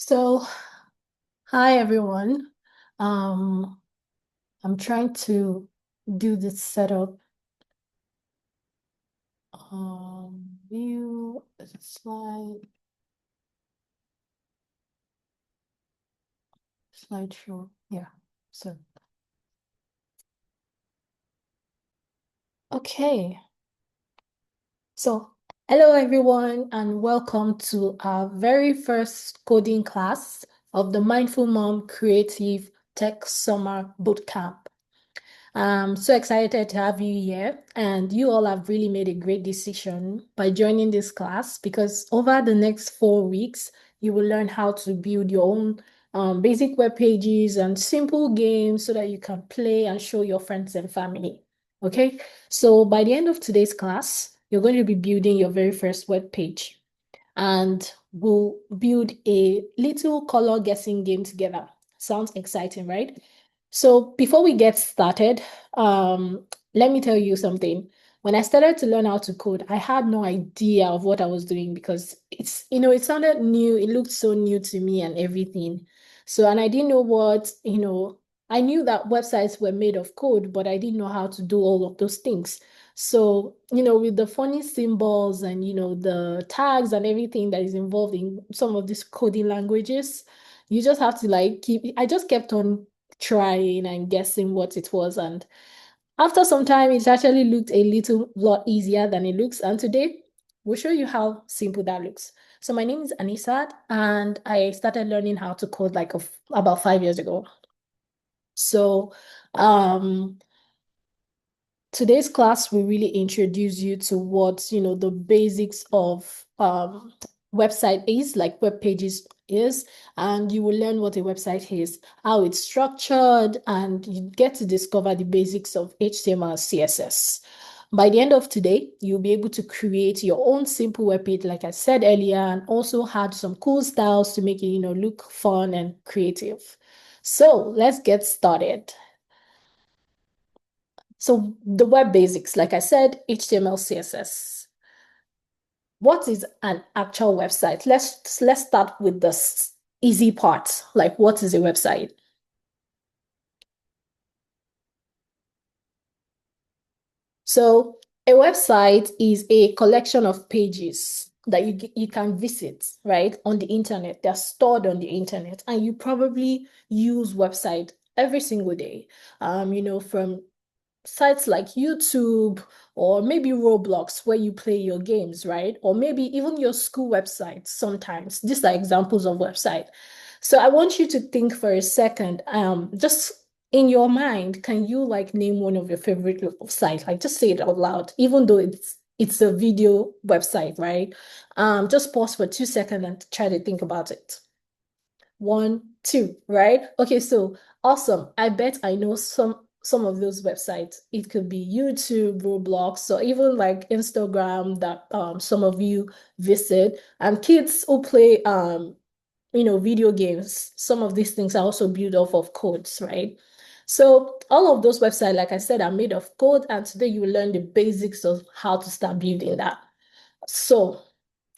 So, hi everyone. Um, I'm trying to do this setup. View slide slideshow. Yeah. So, okay. So, hello everyone, and welcome to our very first coding class of the Mindful Mom Creative Tech Summer Bootcamp. I'm so excited to have you here, and you all have really made a great decision by joining this class because over the next 4 weeks, you will learn how to build your own basic web pages and simple games so that you can play and show your friends and family. Okay, so by the end of today's class, you're going to be building your very first web page and we'll build a little color guessing game together. Sounds exciting, right? So before we get started, let me tell you something. When I started to learn how to code, I had no idea of what I was doing because it sounded new. It looked so new to me and everything. So, and I didn't know I knew that websites were made of code, but I didn't know how to do all of those things. So, with the funny symbols and, the tags and everything that is involved in some of these coding languages, you just have to I just kept on trying and guessing what it was. And after some time, it actually looked a little lot easier than it looks. And today, we'll show you how simple that looks. So my name is Anisad, and I started learning how to code about 5 years ago. So, um, today's class will really introduce you to what, the basics of website is, like web pages is, and you will learn what a website is, how it's structured, and you get to discover the basics of HTML, CSS. By the end of today, you'll be able to create your own simple web page, like I said earlier, and also add some cool styles to make it, look fun and creative. So let's get started. So the web basics, like I said, HTML, CSS. What is an actual website? Let's start with the easy part. Like, what is a website? So a website is a collection of pages that you can visit, right, on the internet. They're stored on the internet, and you probably use website every single day. From sites like YouTube or maybe Roblox where you play your games, right? Or maybe even your school website sometimes. These are examples of website. So I want you to think for a second, just in your mind, can you like name one of your favorite sites? Like just say it out loud, even though it's a video website, right? Just pause for 2 seconds and try to think about it. One, two, right? Okay, so awesome. I bet I know some of those websites. It could be YouTube, Roblox, or even like Instagram that some of you visit. And kids who play video games. Some of these things are also built off of codes, right? So all of those websites, like I said, are made of code, and today you will learn the basics of how to start building that. So,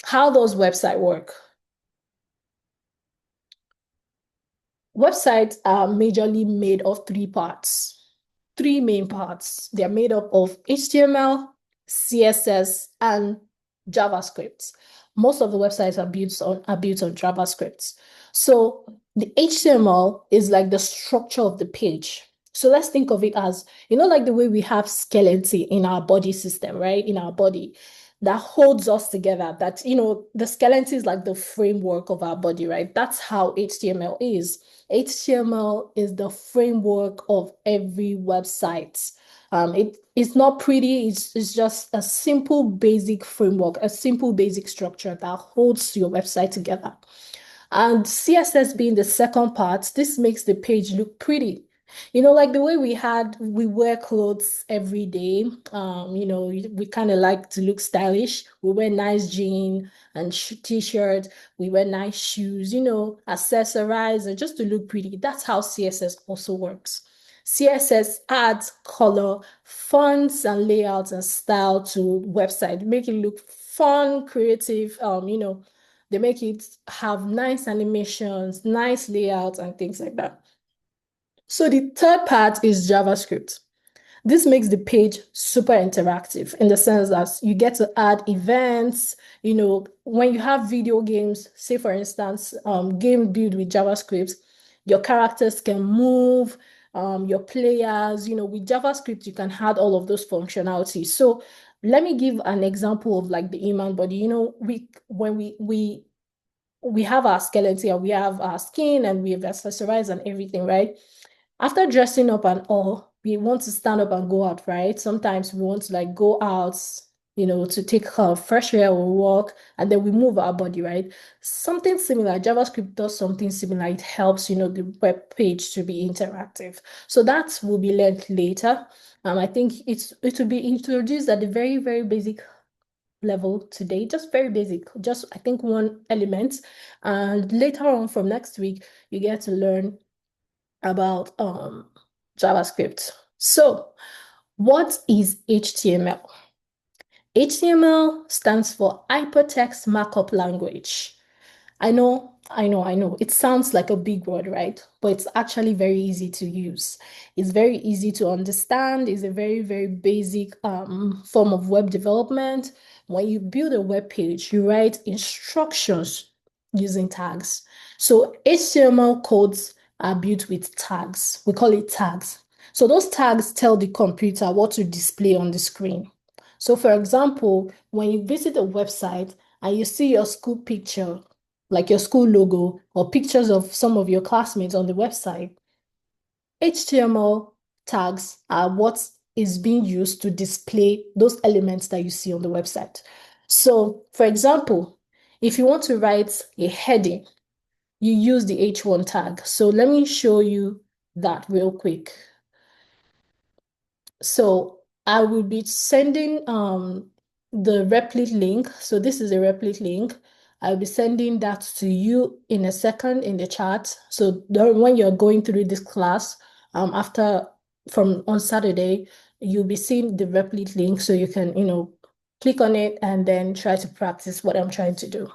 how does website work? Websites are majorly made of three parts, three main parts. They're made up of HTML, CSS, and JavaScript. Most of the websites are built on JavaScript. So the HTML is like the structure of the page. So let's think of it as, like the way we have skeleton in our body system, right? In our body that holds us together. That, the skeleton is like the framework of our body, right? That's how HTML is. HTML is the framework of every website. It's not pretty, it's just a simple basic framework, a simple basic structure that holds your website together. And CSS being the second part, this makes the page look pretty. Like the way we wear clothes every day. We kind of like to look stylish. We wear nice jeans and t-shirt. We wear nice shoes, accessorize and just to look pretty. That's how CSS also works. CSS adds color, fonts, and layouts and style to website, make it look fun, creative, They make it have nice animations, nice layouts, and things like that. So the third part is JavaScript. This makes the page super interactive in the sense that you get to add events. When you have video games, say for instance, game build with JavaScript, your characters can move, your players, with JavaScript, you can add all of those functionalities. So let me give an example of like the human body. We have our skeleton and we have our skin and we have accessorized and everything, right? After dressing up and all, we want to stand up and go out, right? Sometimes we want to like go out, to take fresh air or walk, and then we move our body, right? Something similar. JavaScript does something similar. It helps, the web page to be interactive. So that will be learned later. I think it will be introduced at the very, very basic level today, just very basic, just I think one element. And later on from next week, you get to learn about JavaScript. So, what is HTML? HTML stands for Hypertext Markup Language. I know. It sounds like a big word, right? But it's actually very easy to use. It's very easy to understand. It's a very, very basic form of web development. When you build a web page, you write instructions using tags. So HTML codes are built with tags. We call it tags. So those tags tell the computer what to display on the screen. So for example, when you visit a website and you see your school picture, like your school logo or pictures of some of your classmates on the website, HTML tags are what is being used to display those elements that you see on the website. So, for example, if you want to write a heading, you use the H1 tag. So let me show you that real quick. So I will be sending the Replit link. So this is a Replit link. I'll be sending that to you in a second in the chat. So when you're going through this class, from on Saturday, you'll be seeing the Replit link so you can, click on it and then try to practice what I'm trying to do.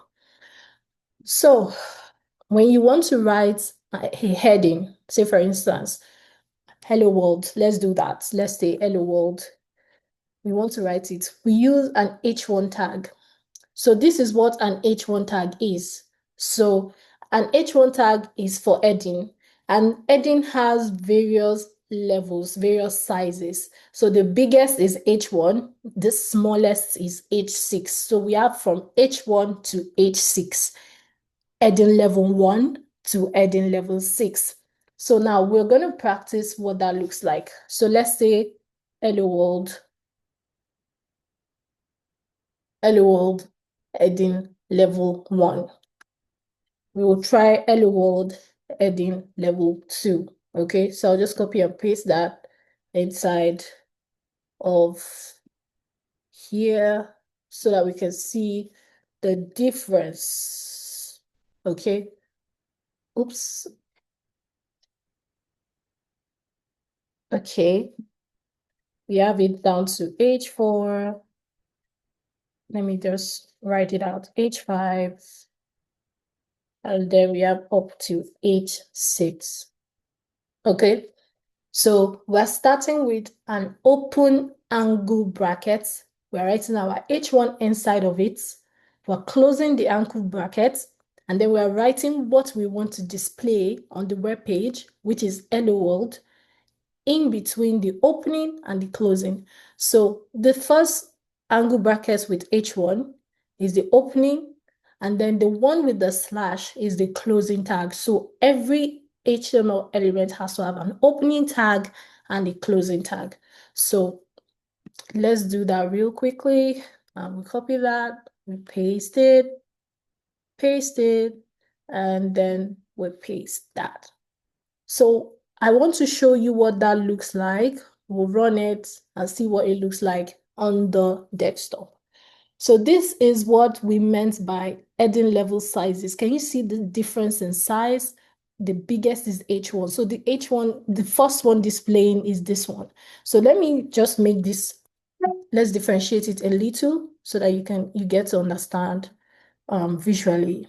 So when you want to write a heading, say for instance, hello world, let's do that. Let's say hello world. We want to write it. We use an H1 tag. So this is what an H1 tag is. So an H1 tag is for heading, and heading has various levels, various sizes. So the biggest is H1, the smallest is H6. So we have from H1 to H6, heading level 1 to heading level 6. So now we're going to practice what that looks like. So let's say hello world. Hello world, heading level 1. We will try hello world, heading level 2. Okay, so I'll just copy and paste that inside of here so that we can see the difference. Okay. Oops. Okay. We have it down to H4. Let me just write it out. H5. And then we have up to H6. Okay. So we're starting with an open angle bracket. We're writing our H1 inside of it. We're closing the angle bracket. And then we're writing what we want to display on the web page, which is hello world, in between the opening and the closing. So the first angle bracket with H1 is the opening, and then the one with the slash is the closing tag. So every HTML element has to have an opening tag and a closing tag. So let's do that real quickly. We copy that, we paste it, and then we paste that. So I want to show you what that looks like. We'll run it and see what it looks like on the desktop. So this is what we meant by heading level sizes. Can you see the difference in size? The biggest is H1. So the H1, the first one displaying is this one. So let me just make this, let's differentiate it a little so that you get to understand visually.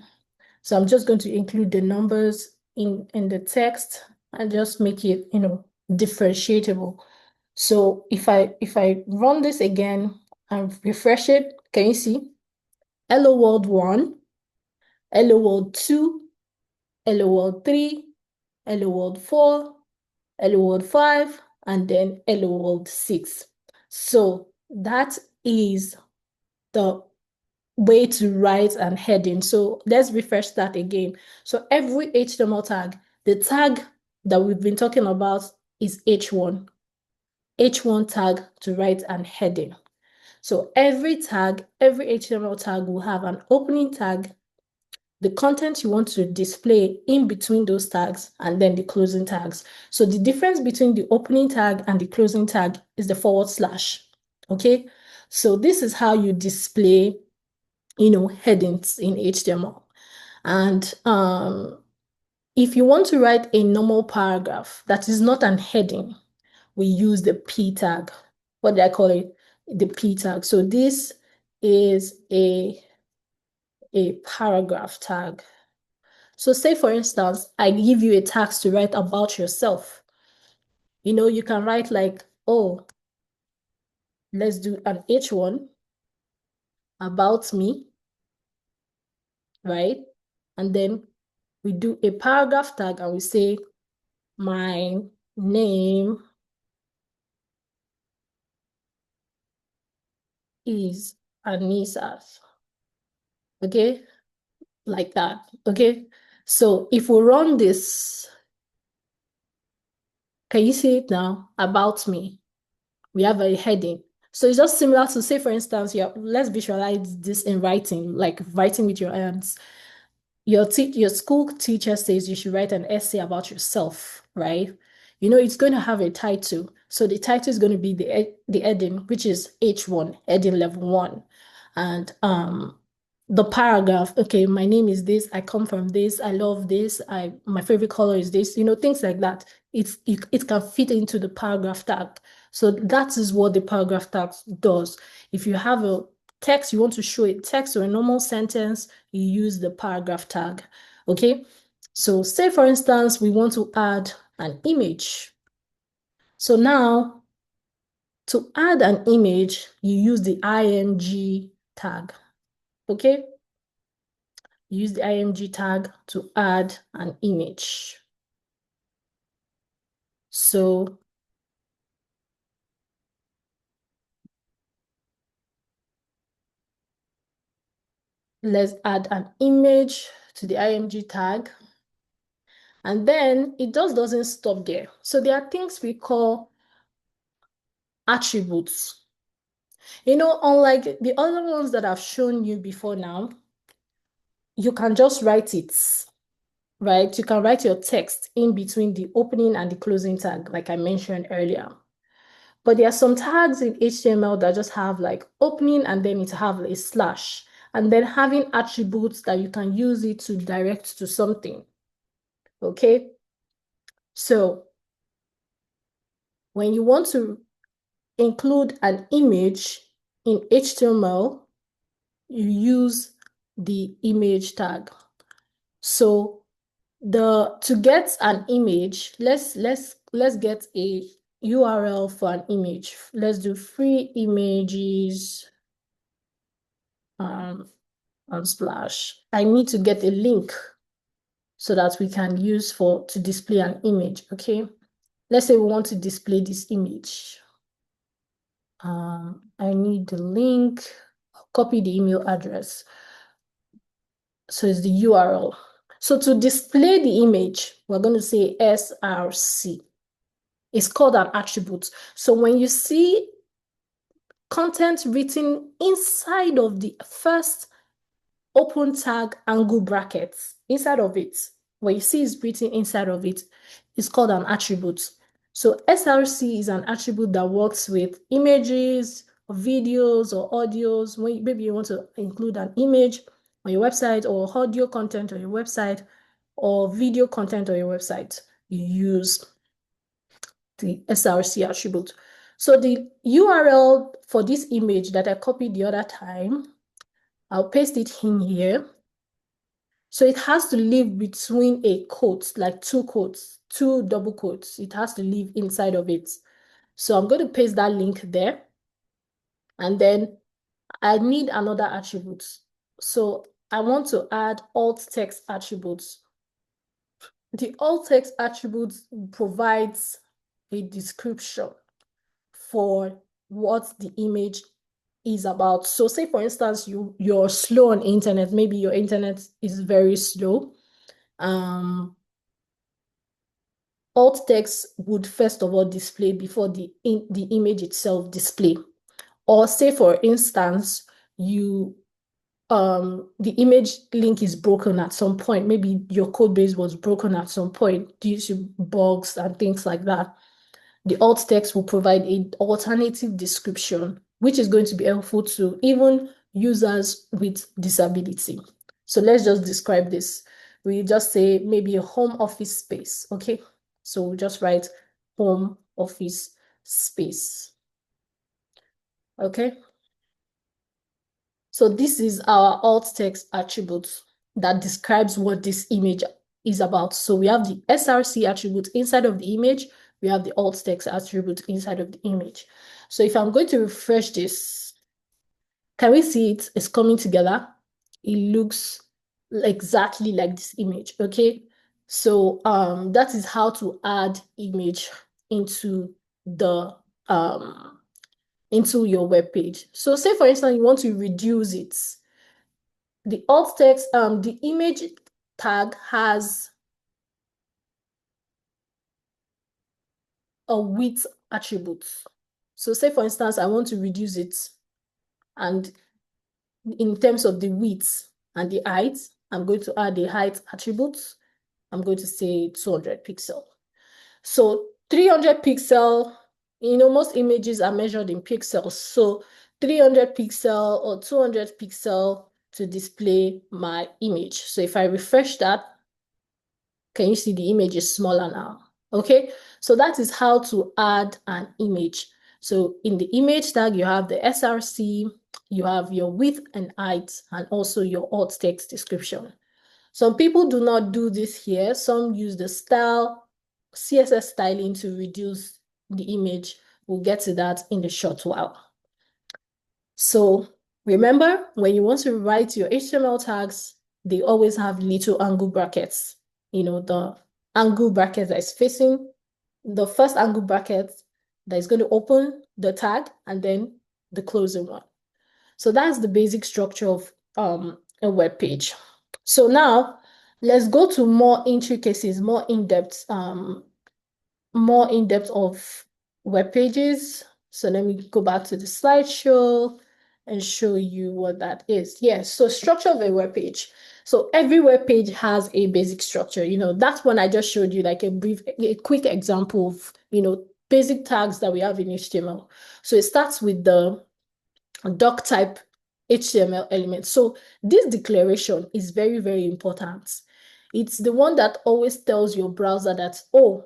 So I'm just going to include the numbers in the text and just make it, differentiable. So if I run this again and refresh it, can you see? Hello world 1, hello world 2, hello world 3, hello world 4, hello world 5, and then hello world 6. So that is the way to write an heading. So let's refresh that again. So every HTML tag, the tag that we've been talking about is H1. H1 tag to write an heading. So every tag, every HTML tag will have an opening tag, the content you want to display in between those tags, and then the closing tags. So the difference between the opening tag and the closing tag is the /. Okay. So this is how you display, headings in HTML. And if you want to write a normal paragraph that is not an heading, we use the P tag. What did I call it? The P tag. So this is a paragraph tag. So say, for instance, I give you a task to write about yourself. You can write like, oh, let's do an H1 about me, right? And then we do a paragraph tag and we say, my name is Anisat. Okay, like that. Okay, so if we run this, can you see it now? About me. We have a heading. So it's just similar to, say, for instance, let's visualize this in writing, like writing with your hands. Your school teacher says you should write an essay about yourself, right? It's going to have a title. So the title is going to be the heading, which is H1, heading level 1. And the paragraph, okay, my name is this, I come from this, I love this, my favorite color is this, things like that. It can fit into the paragraph tag. So that is what the paragraph tag does. If you have a text, you want to show a text or a normal sentence, you use the paragraph tag. Okay. So say, for instance, we want to add an image. So now to add an image, you use the img tag. Okay. Use the img tag to add an image. So let's add an image to the img tag. And then it just doesn't stop there. So there are things we call attributes. Unlike the other ones that I've shown you before now, you can just write it, right? You can write your text in between the opening and the closing tag, like I mentioned earlier. But there are some tags in HTML that just have like opening and then it have a slash, and then having attributes that you can use it to direct to something. Okay. So when you want to include an image in HTML, you use the image tag. So to get an image, let's get a URL for an image. Let's do free images on Splash. I need to get a link so that we can use to display an image. Okay, let's say we want to display this image. I need the link. Copy the email address. So it's the URL. So to display the image, we're going to say src. It's called an attribute. So when you see content written inside of the first open tag angle brackets, inside of it, when you see it's written inside of it, it's called an attribute. So src is an attribute that works with images, or videos, or audios. When maybe you want to include an image on your website, or audio content on your website, or video content on your website, you use the src attribute. So the URL for this image that I copied the other time I'll paste it in here. So it has to live between a quote, like two quotes, two double quotes. It has to live inside of it. So I'm going to paste that link there. And then I need another attribute. So I want to add alt text attributes. The alt text attribute provides a description for what the image is about. So say for instance, you're slow on internet, maybe your internet is very slow. Alt text would first of all display before the image itself display. Or say for instance, the image link is broken at some point. Maybe your code base was broken at some point due to bugs and things like that. The alt text will provide an alternative description, which is going to be helpful to even users with disability. So let's just describe this. We just say maybe a home office space, okay? So we'll just write home office space, okay? So this is our alt text attribute that describes what this image is about. So we have the SRC attribute inside of the image. We have the alt text attribute inside of the image. So if I'm going to refresh this, can we see it? It's coming together. It looks exactly like this image, okay? So that is how to add image into the into your web page. So say for instance, you want to reduce it. The alt text, the image tag has a width attribute. So say for instance, I want to reduce it, and in terms of the width and the height, I'm going to add the height attribute. I'm going to say 200 pixel. So 300 pixel, most images are measured in pixels. So 300 pixel or 200 pixel to display my image. So if I refresh that, can you see the image is smaller now? Okay, so that is how to add an image. So in the image tag, you have the SRC, you have your width and height, and also your alt text description. Some people do not do this here. Some use the style, CSS styling to reduce the image. We'll get to that in a short while. So remember, when you want to write your HTML tags, they always have little angle brackets. The angle bracket that is facing the first angle bracket that is going to open the tag and then the closing one. So that's the basic structure of a web page. So now let's go to more intricacies, more in-depth of web pages. So let me go back to the slideshow and show you what that is. Yes, so structure of a web page. So every web page has a basic structure. That one I just showed you, like a quick example of, basic tags that we have in HTML. So it starts with the doc type HTML element. So this declaration is very, very important. It's the one that always tells your browser that, oh,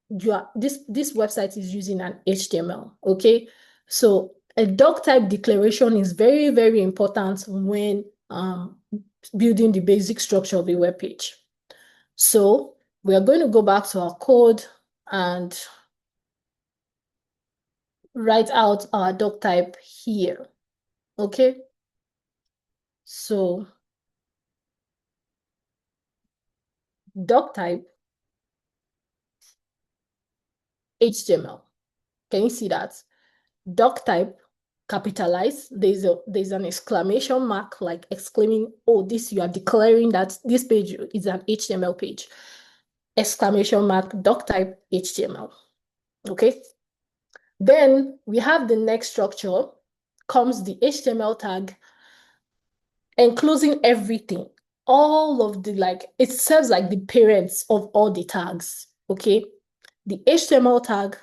this website is using an HTML, okay? So a doc type declaration is very, very important when building the basic structure of a web page. So we are going to go back to our code and write out our doc type here, okay? So doc type HTML. Can you see that? Doc type capitalized. There's an exclamation mark, like exclaiming, oh, you are declaring that this page is an HTML page. Exclamation mark, doc type HTML. Okay. Then we have the next structure, comes the HTML tag, enclosing everything. All of it serves like the parents of all the tags. Okay. The HTML tag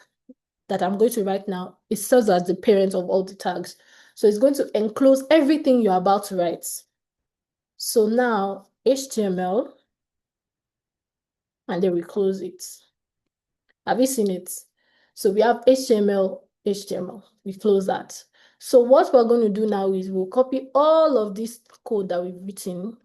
that I'm going to write now, it serves as the parent of all the tags. So it's going to enclose everything you're about to write. So now HTML, and then we close it. Have you seen it? So we have HTML, HTML. We close that. So what we're going to do now is we'll copy all of this code that we've written,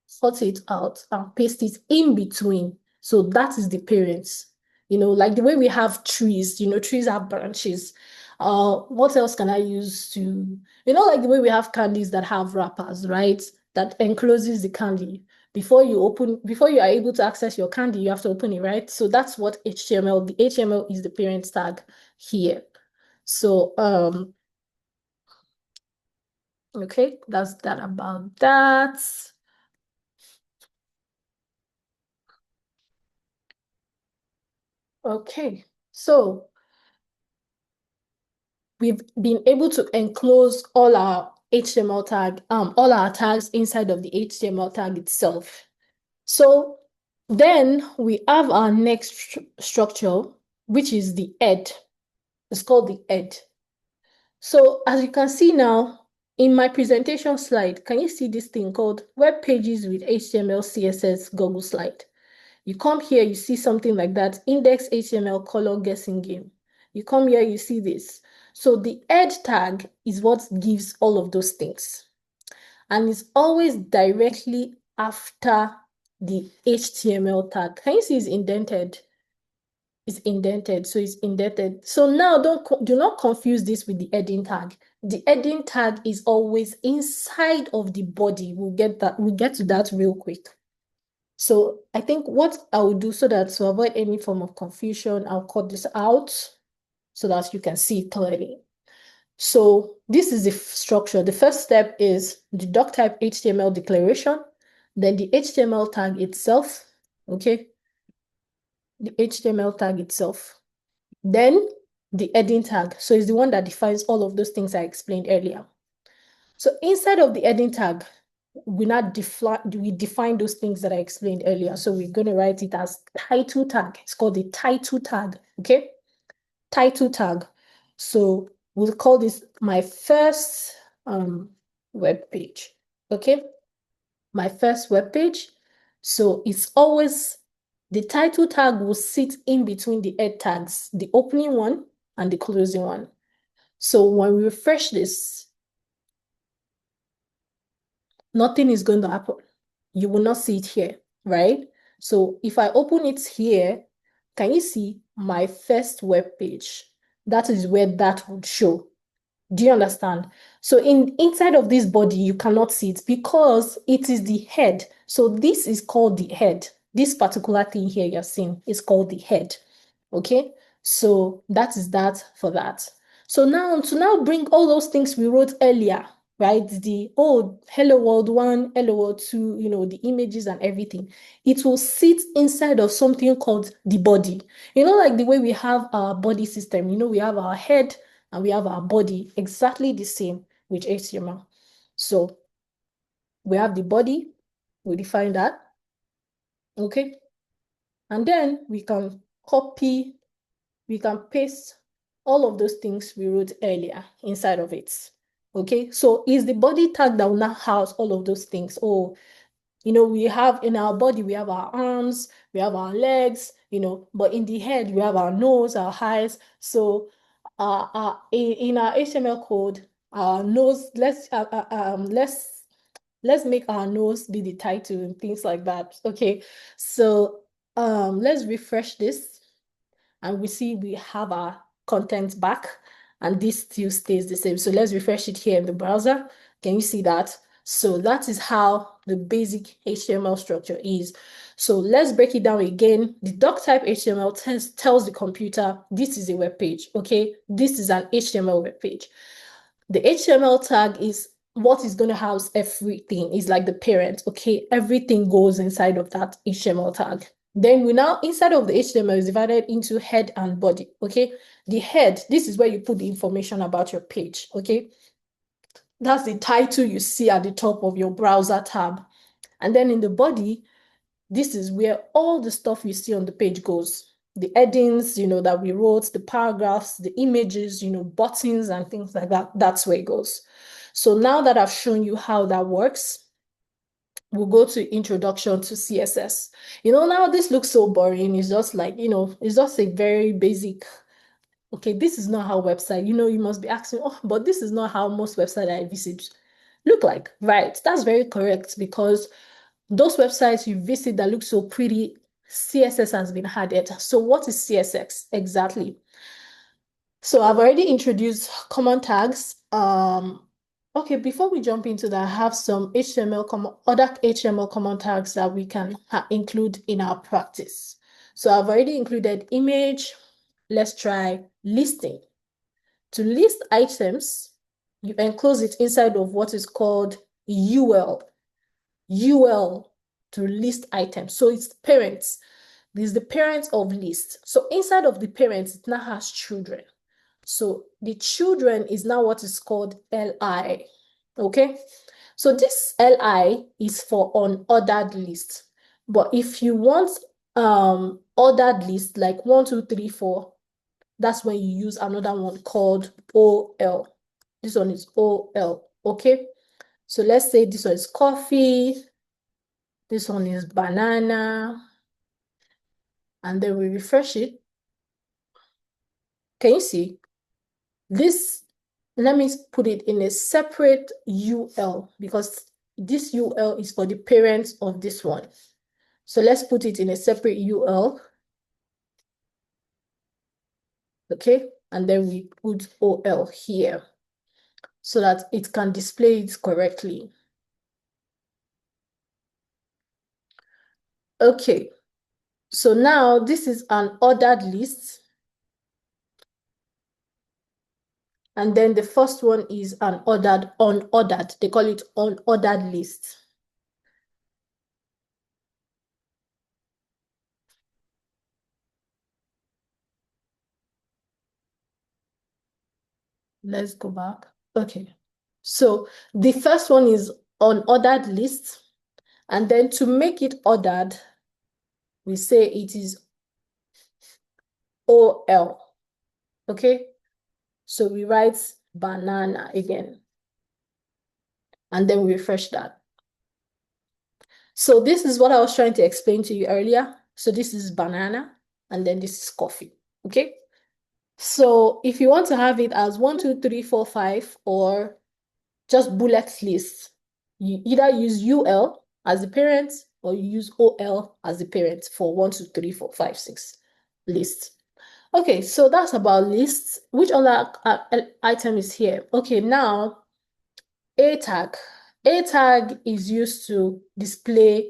sort it out, and paste it in between. So that is the parents. Like the way we have trees, trees have branches. What else can I use to, like the way we have candies that have wrappers, right? That encloses the candy. Before you are able to access your candy, you have to open it, right? So that's what HTML, the HTML is the parent tag here. So, okay, that's that about that. Okay, so we've been able to enclose all our HTML tag, all our tags inside of the HTML tag itself. So then we have our next structure, which is the head. It's called the head. So as you can see now, in my presentation slide, can you see this thing called Web Pages with HTML, CSS, Google Slide? You come here, you see something like that, index HTML color guessing game. You come here, you see this. So the head tag is what gives all of those things. And it's always directly after the HTML tag. Can you see it's indented? It's indented, so it's indented. So now do not confuse this with the heading tag. The heading tag is always inside of the body. We'll get to that real quick. So I think what I will do so that to avoid any form of confusion, I'll cut this out so that you can see it clearly. So this is the structure. The first step is the doc type HTML declaration, then the HTML tag itself, okay? The HTML tag itself. Then the heading tag. So it's the one that defines all of those things I explained earlier. So inside of the heading tag, we define those things that I explained earlier. So we're going to write it as title tag. It's called the title tag, okay? Title tag. So we'll call this my first web page, okay? My first web page. So it's always, the title tag will sit in between the head tags, the opening one and the closing one. So when we refresh this, nothing is going to happen. You will not see it here, right? So if I open it here, can you see my first web page? That is where that would show. Do you understand? So inside of this body, you cannot see it because it is the head. So this is called the head. This particular thing here you're seeing is called the head. Okay? So that is that for that. So now to now bring all those things we wrote earlier, right? The hello world 1, hello world 2, the images and everything. It will sit inside of something called the body. Like the way we have our body system, we have our head and we have our body, exactly the same with HTML. So we have the body, we define that, okay? And then we can paste all of those things we wrote earlier inside of it, okay? So is the body tag that will now house all of those things. We have in our body, we have our arms, we have our legs, but in the head, we have our nose, our eyes. So in our HTML code, our nose, let's make our nose be the title and things like that. Okay, so let's refresh this and we see we have our content back and this still stays the same. So let's refresh it here in the browser. Can you see that? So that is how the basic HTML structure is. So let's break it down again. The doc type HTML tells the computer, this is a web page, okay? This is an HTML web page. The HTML tag is what is going to house everything. It's like the parent, okay? Everything goes inside of that HTML tag. Then we now, inside of the HTML is divided into head and body, okay? The head, this is where you put the information about your page, okay? That's the title you see at the top of your browser tab. And then in the body, this is where all the stuff you see on the page goes. The headings, that we wrote, the paragraphs, the images, buttons and things like that. That's where it goes. So now that I've shown you how that works, we'll go to introduction to CSS. Now this looks so boring. It's just like, it's just a very basic Okay, this is not how website, you must be asking, oh, but this is not how most websites I visit look like. Right, that's very correct, because those websites you visit that look so pretty, CSS has been added. So what is CSS exactly? So I've already introduced common tags. Okay, before we jump into that, I have some other HTML common tags that we can include in our practice. So I've already included image. Let's try listing. To list items, you enclose it inside of what is called UL. UL to list items. So it's parents. This is the parents of list. So inside of the parents, it now has children. So the children is now what is called LI. Okay. So this LI is for unordered list. But if you want ordered list like 1, 2, 3, 4, that's when you use another one called OL. This one is OL. Okay. So let's say this one is coffee. This one is banana. And then we refresh it. Can you see? This, let me put it in a separate UL, because this UL is for the parents of this one. So let's put it in a separate UL. Okay. And then we put OL here so that it can display it correctly. Okay. So now this is an ordered list. And then the first one is an unordered. They call it unordered list. Let's go back. Okay. So the first one is unordered list. And then to make it ordered, we say it is OL. Okay. So we write banana again. And then we refresh that. So this is what I was trying to explain to you earlier. So this is banana, and then this is coffee. Okay. So if you want to have it as 1, 2, 3, 4, 5, or just bullet list, you either use UL as the parent or you use OL as the parent for 1, 2, 3, 4, 5, 6 list. Okay, so that's about lists. Which other item is here? Okay, now A tag. A tag is used to display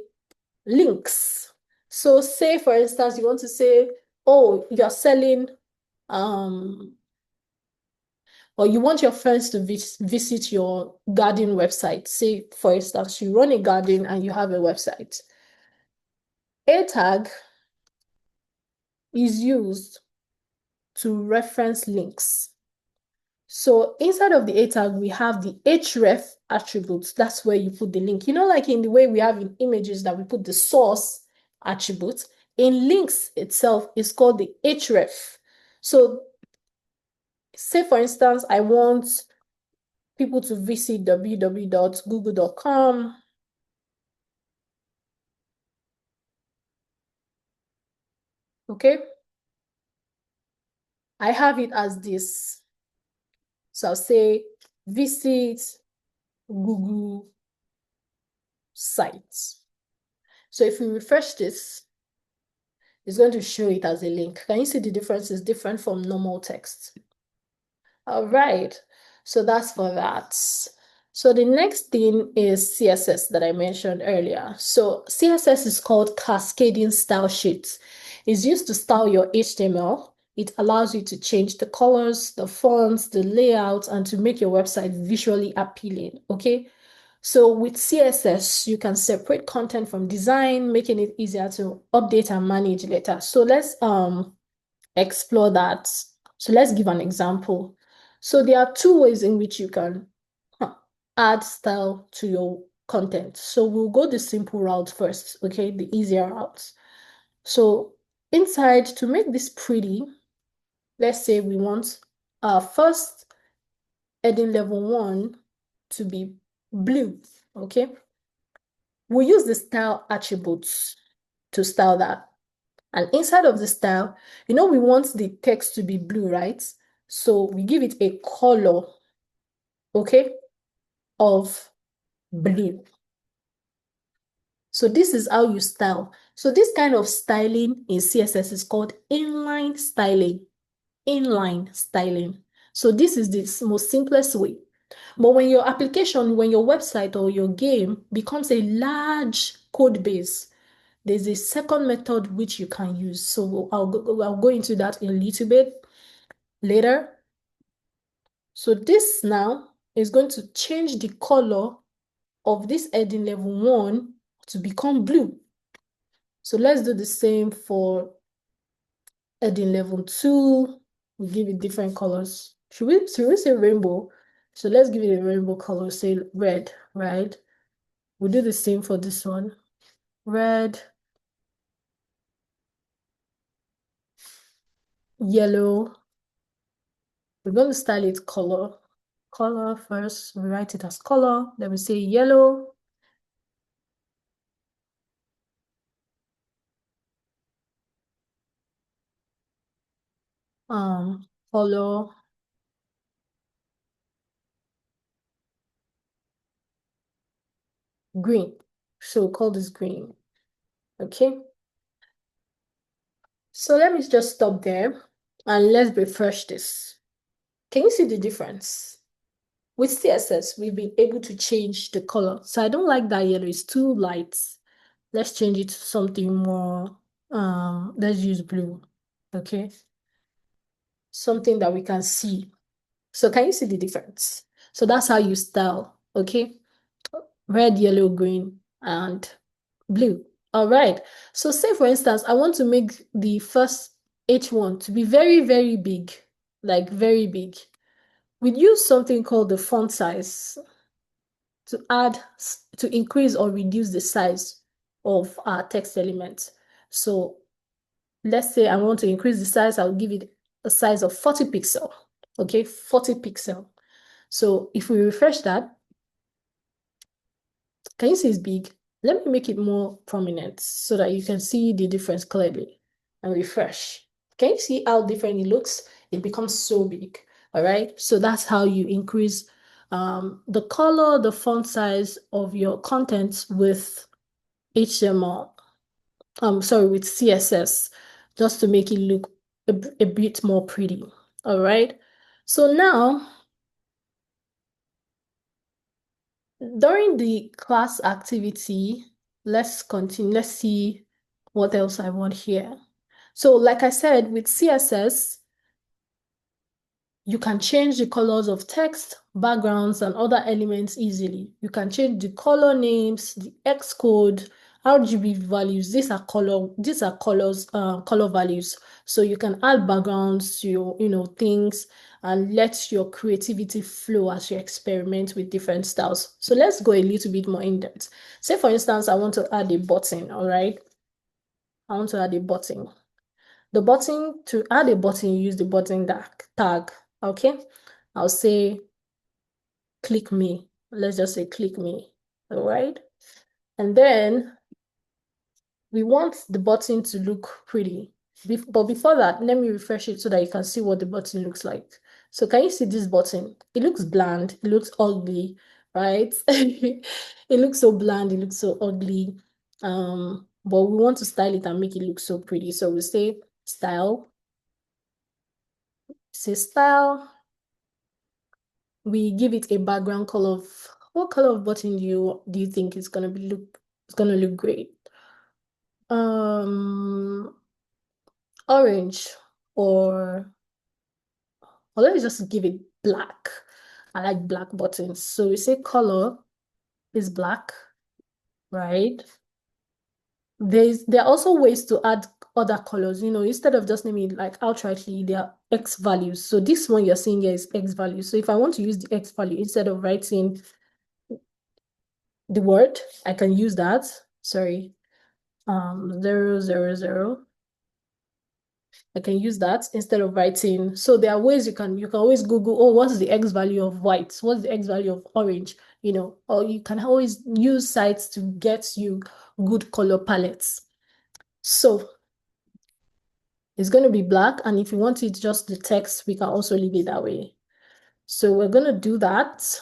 links. So say, for instance, you want to say, oh, you're selling or you want your friends to visit your garden website. Say, for instance, you run a garden and you have a website. A tag is used to reference links. So inside of the A tag, we have the href attributes. That's where you put the link. Like in the way we have in images that we put the source attribute. In links itself, it's called the href. So say, for instance, I want people to visit www.google.com. Okay. I have it as this. So I'll say visit Google site. So if we refresh this, it's going to show it as a link. Can you see the difference is different from normal text? All right. So that's for that. So the next thing is CSS that I mentioned earlier. So CSS is called cascading style sheets. It's used to style your HTML. It allows you to change the colors, the fonts, the layout, and to make your website visually appealing, okay? So with CSS, you can separate content from design, making it easier to update and manage later. So let's explore that. So let's give an example. So there are two ways in which you can add style to your content. So we'll go the simple route first, okay? The easier route. So inside, to make this pretty, let's say we want our first heading level 1 to be blue, okay? We'll use the style attributes to style that. And inside of the style, we want the text to be blue, right? So we give it a color, okay, of blue. So this is how you style. So this kind of styling in CSS is called inline styling. Inline styling. So this is the most simplest way. But when your application, when your website or your game becomes a large code base, there's a second method which you can use. So I'll go into that a little bit later. So this now is going to change the color of this heading level 1 to become blue. So let's do the same for heading level 2. We give it different colors. Should we say rainbow? So let's give it a rainbow color, say red, right? We'll do the same for this one. Red, yellow. We're going to style it color. Color first, we write it as color. Then we say yellow. Color. Green. So we'll call this green. Okay. So let me just stop there and let's refresh this. Can you see the difference? With CSS, we've been able to change the color. So I don't like that yellow, it's too light. Let's change it to something more, let's use blue, okay? Something that we can see. So can you see the difference? So that's how you style, okay? Red, yellow, green, and blue. All right. So say for instance, I want to make the first H1 to be very, very big, like very big. We'd use something called the font size to increase or reduce the size of our text element. So let's say I want to increase the size, I'll give it a size of 40 pixel. Okay, 40 pixel. So if we refresh that, can you see it's big? Let me make it more prominent so that you can see the difference clearly and refresh. Can you see how different it looks? It becomes so big. All right. So that's how you increase the color, the font size of your content with HTML. Sorry, with CSS, just to make it look a bit more pretty. All right. So now, during the class activity, let's continue. Let's see what else I want here. So like I said, with CSS, you can change the colors of text, backgrounds, and other elements easily. You can change the color names, the X code, RGB values. These are colors, color values. So you can add backgrounds to your, things and let your creativity flow as you experiment with different styles. So let's go a little bit more in depth. Say for instance, I want to add a button, all right? I want to add a button. To add a button, you use the button tag, okay? I'll say click me. Let's just say click me, all right? And then we want the button to look pretty. But before that, let me refresh it so that you can see what the button looks like. So can you see this button? It looks bland, it looks ugly, right? It looks so bland, it looks so ugly. But we want to style it and make it look so pretty. So we say style, we give it a background color of what color of button do you think is gonna look great? Orange or let me just give it black. I like black buttons. So we say color is black, right? There are also ways to add other colors, instead of just naming it like outrightly, there are X values. So this one you're seeing here is X value. So if I want to use the X value instead of writing the word, I can use that. Sorry, 000. I can use that instead of writing. So there are ways you can always Google, oh, what's the X value of white? What's the X value of orange? Or you can always use sites to get you good color palettes. So It's going to be black. And if you want it just the text, we can also leave it that way. So we're going to do that.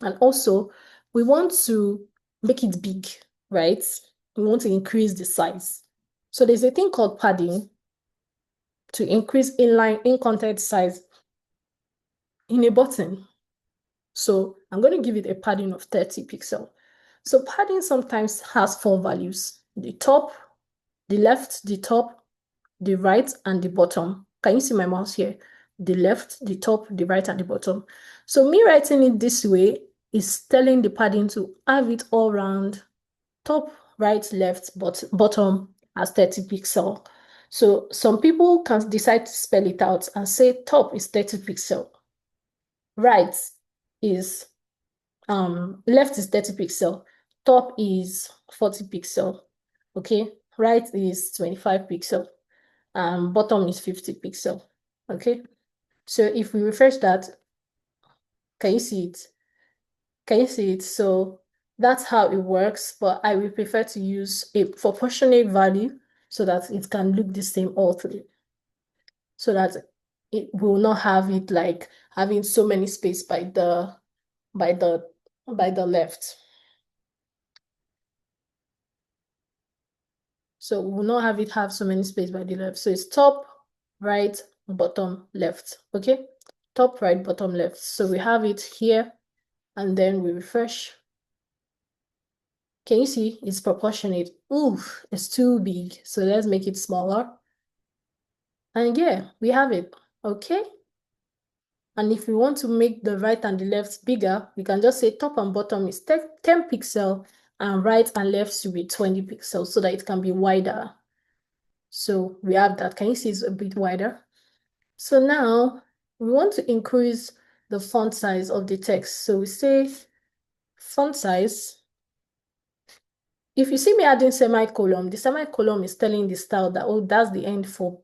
And also, we want to make it big, right? We want to increase the size. So there's a thing called padding to increase inline in content size in a button. So I'm going to give it a padding of 30 pixels. So padding sometimes has 4 values: the top, the left, the top, the right, and the bottom. Can you see my mouse here? The left, the top, the right, and the bottom. So me writing it this way is telling the padding to have it all round, top, right, left, but bottom as 30 pixels. So some people can decide to spell it out and say top is 30 pixels, right is left is 30 pixels, top is 40 pixels, okay, right is 25 pixels, and bottom is 50 pixels, okay. So if we refresh that, can you see it? Can you see it? So that's how it works, but I will prefer to use a proportionate value so that it can look the same all through, so that it will not have it like having so many space by the by the left. So we will not have it have so many space by the left. So it's top, right, bottom, left. Okay? Top, right, bottom, left. So we have it here, and then we refresh. Can you see? It's proportionate. Ooh, it's too big. So let's make it smaller. And yeah, we have it. Okay? And if we want to make the right and the left bigger, we can just say top and bottom is 10 pixels, and right and left should be 20 pixels so that it can be wider. So we have that. Can you see it's a bit wider? So now we want to increase the font size of the text. So we say font size. If you see me adding semicolon, the semicolon is telling the style that, oh, that's the end for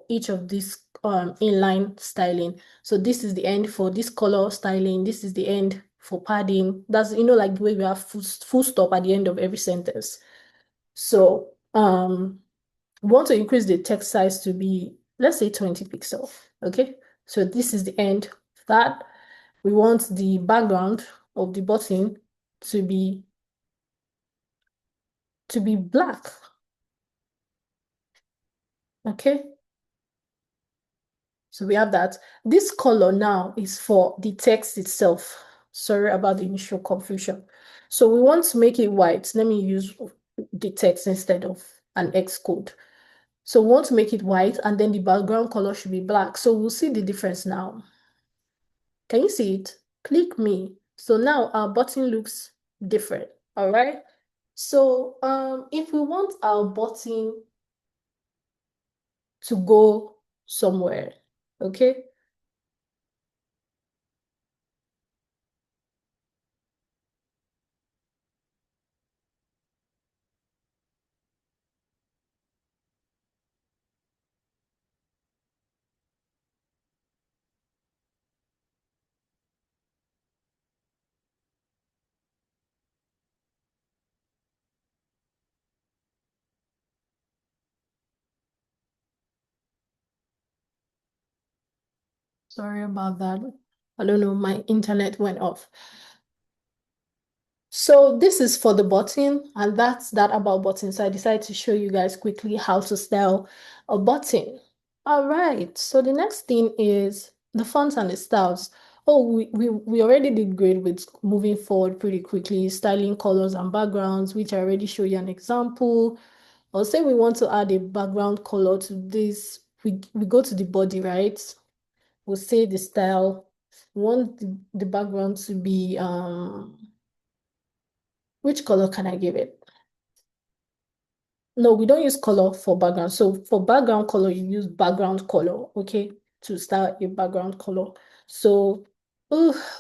each of these inline styling. So this is the end for this color styling. This is the end for padding. That's, you know, like the way we have full stop at the end of every sentence. So we want to increase the text size to be, let's say, 20 pixels. Okay, so this is the end of that. We want the background of the button to be black. Okay, so we have that. This color now is for the text itself. Sorry about the initial confusion. So we want to make it white. Let me use the text instead of an X code. So we want to make it white, and then the background color should be black. So we'll see the difference now. Can you see it? Click me. So now our button looks different. All right. So if we want our button to go somewhere, okay? Sorry about that. I don't know, my internet went off. So this is for the button, and that's that about buttons. So I decided to show you guys quickly how to style a button. All right, so the next thing is the fonts and the styles. Oh, we already did great with moving forward pretty quickly, styling colors and backgrounds, which I already showed you an example. I'll say we want to add a background color to this. We go to the body, right? We'll say the style. We want the background to be which color can I give it? No, we don't use color for background. So for background color, you use background color, okay, to start a background color. So,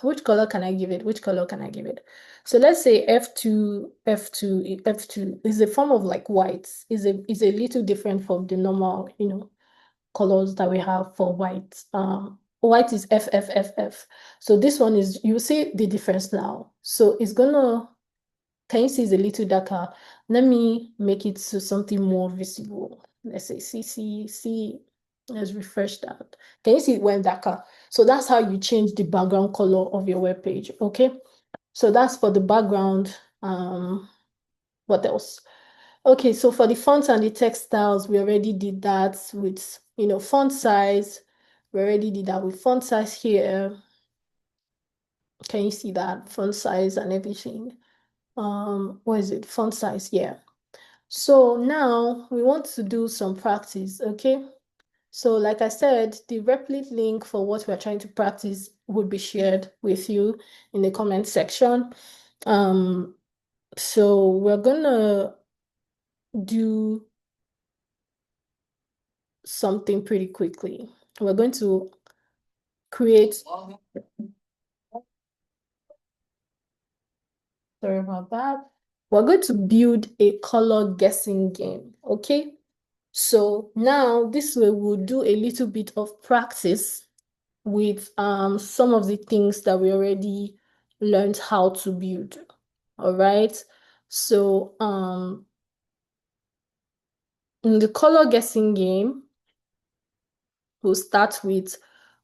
which color can I give it? Which color can I give it? So let's say F2, F2, F2 is a form of like white. Is a little different from the normal, you know, colors that we have for white. White is FFFF. So this one is, you see the difference now. So it's gonna, can you see it's a little darker? Let me make it so something more visible. Let's say CC. Let's refresh that. Can you see it went darker? So that's how you change the background color of your web page. Okay. So that's for the background. What else? Okay, so for the fonts and the text styles, we already did that with, font size. We already did that with font size here. Can you see that? Font size and everything. What is it? Font size, yeah. So now we want to do some practice, okay? So like I said, the Replit link for what we're trying to practice would be shared with you in the comment section. So we're gonna do something pretty quickly. We're going to create, sorry about that. We're going to build a color guessing game, okay? So now this way we'll do a little bit of practice with some of the things that we already learned how to build. All right. So in the color guessing game, we'll start with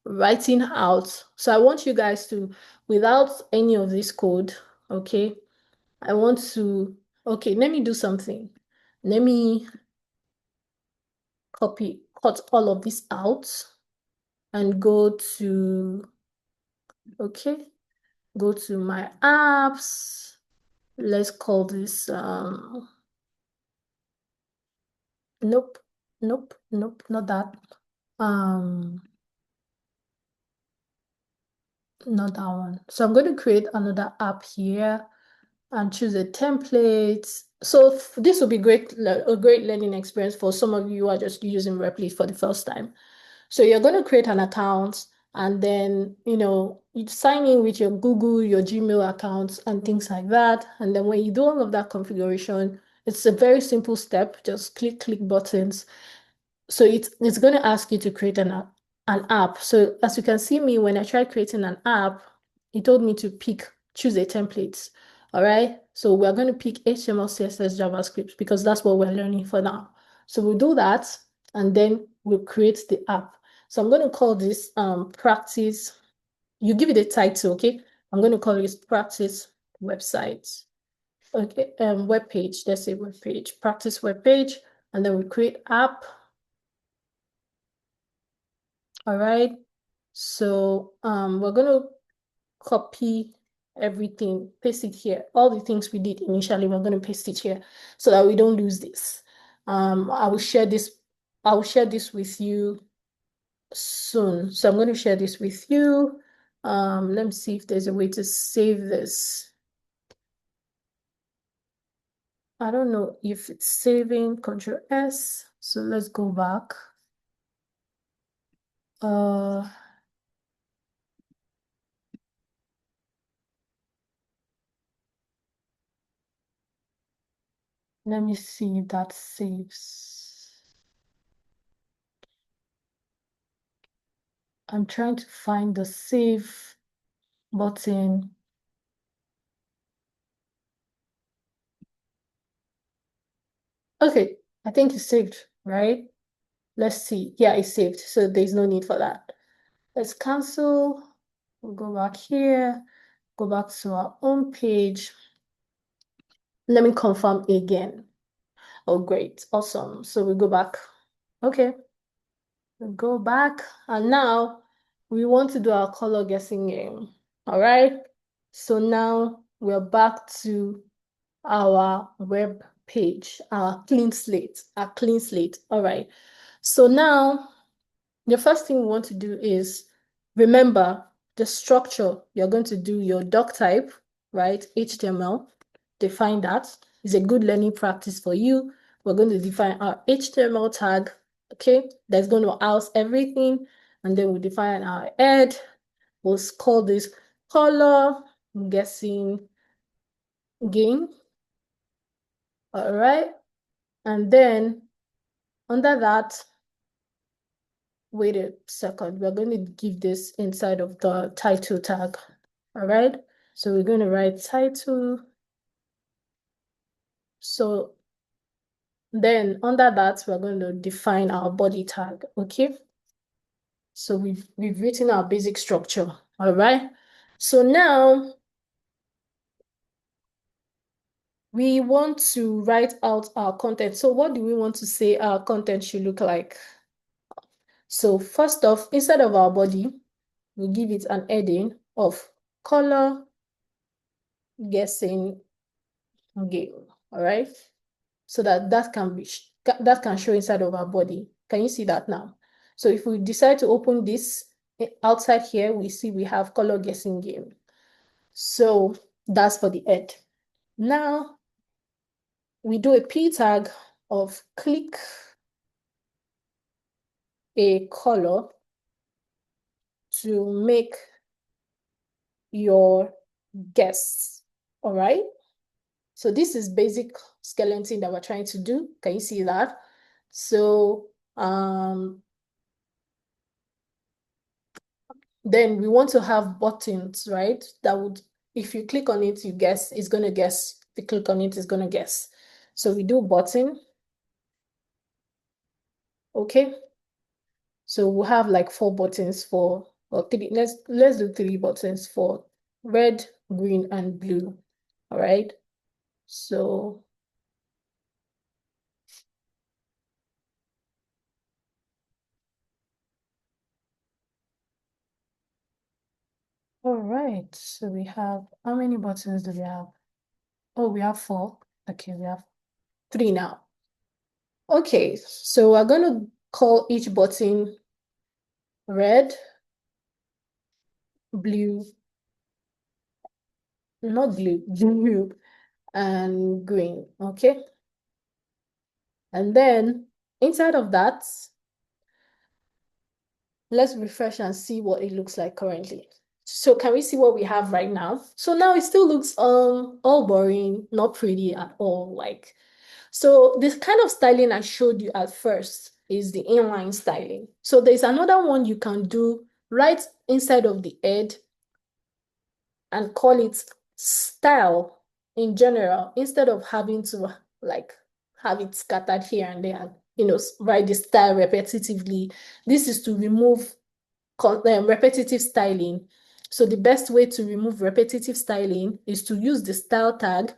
writing out. So I want you guys to, without any of this code, okay, I want to, okay, let me do something. Let me cut all of this out and go to, okay, go to my apps. Let's call this, nope, not that. Um, Not that one. So I'm going to create another app here and choose a template. So this will be a great learning experience for some of you who are just using Replit for the first time. So you're going to create an account and then, you sign in with your Google, your Gmail accounts and things like that. And then when you do all of that configuration, it's a very simple step. Just click buttons. So it's going to ask you to create an app. So as you can see me, when I tried creating an app, it told me to choose a template. All right. So we're going to pick HTML, CSS, JavaScript because that's what we're learning for now. So we'll do that and then we'll create the app. So I'm going to call this practice. You give it a title, okay? I'm going to call this practice website. Okay, web page. Let's say web page, practice web page, and then we create app. All right. So we're going to copy everything, paste it here. All the things we did initially, we're going to paste it here so that we don't lose this. I will share this with you soon. So I'm going to share this with you. Let me see if there's a way to save this. I don't know if it's saving. Control S. So let's go back. Let me see if that saves. I'm trying to find the save button. Okay, I think it's saved, right? Let's see. Yeah, it's saved. So there's no need for that. Let's cancel. We'll go back here, go back to our home page. Let me confirm again. Oh, great. Awesome. So we go back. Okay. We go back. And now we want to do our color guessing game. All right. So now we're back to our web page, our clean slate. All right. So now the first thing we want to do is remember the structure. You're going to do your doc type, right? HTML. Define that. It's a good learning practice for you. We're going to define our HTML tag, okay? That's going to house everything. And then we define our head. We'll call this color guessing game. All right. And then under that, wait a second, we're going to give this inside of the title tag. All right. So we're going to write title. So Then under that, we're going to define our body tag, okay? So we've written our basic structure, all right? So now we want to write out our content. So what do we want to say our content should look like? So first off, inside of our body, we give it an heading of color guessing game, all right? So that can show inside of our body. Can you see that now? So if we decide to open this outside here, we see we have color guessing game. So that's for the head. Now we do a P tag of click a color to make your guess. All right. So this is basic skeleton that we're trying to do. Can you see that? So then we want to have buttons, right? That would, if you click on it, you guess, it's going to guess. If you click on it, it's going to guess. So we do button. Okay. So we'll have like 4 buttons for, or three, let's do 3 buttons for red, green, and blue. All right. So all right. So we have, how many buttons do we have? Oh, we have 4. Okay, we have 3 now. Okay, so we're going to call each button red, blue, not blue, blue, and green, okay? And then inside of that, let's refresh and see what it looks like currently. So can we see what we have right now? So now it still looks all boring, not pretty at all. Like, so this kind of styling I showed you at first is the inline styling. So there's another one you can do right inside of the head and call it style in general, instead of having to like have it scattered here and there, you know, write the style repetitively. This is to remove repetitive styling. So the best way to remove repetitive styling is to use the style tag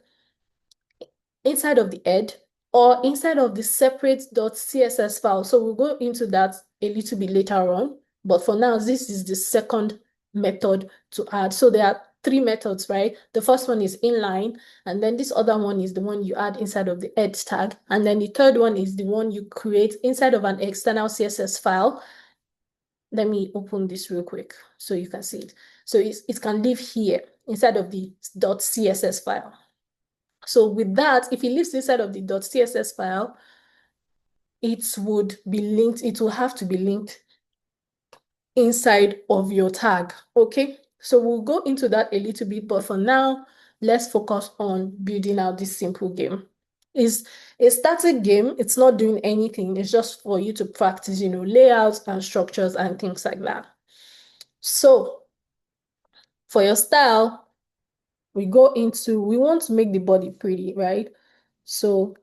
inside of the head or inside of the separate .css file. So we'll go into that a little bit later on. But for now, this is the second method to add. So there are 3 methods, right? The first one is inline, and then this other one is the one you add inside of the head tag. And then the third one is the one you create inside of an external CSS file. Let me open this real quick so you can see it. So it can live here inside of the .css file. So with that, if it lives inside of the .css file, it would be linked, it will have to be linked inside of your tag, okay? So we'll go into that a little bit, but for now, let's focus on building out this simple game. It's a static game, it's not doing anything, it's just for you to practice, you know, layouts and structures and things like that. So for your style, we want to make the body pretty, right? So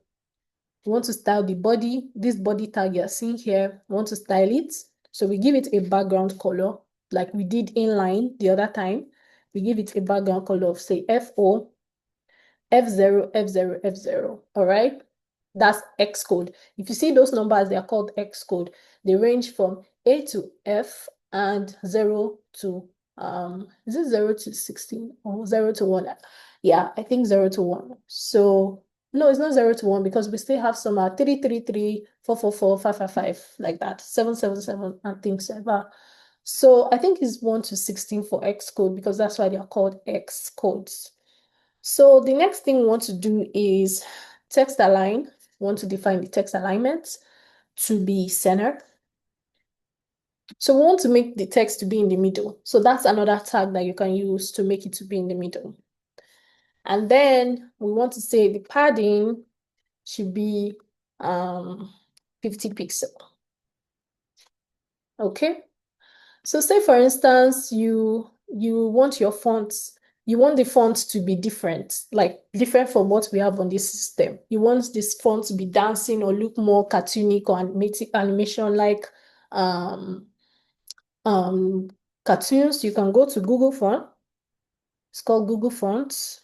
we want to style the body. This body tag you're seeing here, we want to style it. So we give it a background color like we did inline the other time. We give it a background color of say FO, F0, F0, F0, all right? That's X code. If you see those numbers, they are called X code. They range from A to F and 0 to, is it 0 to 16 or 0 to 1? Yeah, I think 0 to 1. So, no, it's not 0 to 1 because we still have some 333, 444, 555, like that, 777, and things like that. So I think it's 1 to 16 for X code because that's why they are called X codes. So the next thing we want to do is text align. We want to define the text alignment to be center. So we want to make the text to be in the middle. So that's another tag that you can use to make it to be in the middle. And then we want to say the padding should be 50 pixel. Okay. So say for instance, you want your fonts you want the font to be different, like different from what we have on this system. You want this font to be dancing or look more cartoonic or animation like um um cartoons. You can go to Google Font. It's called Google Fonts.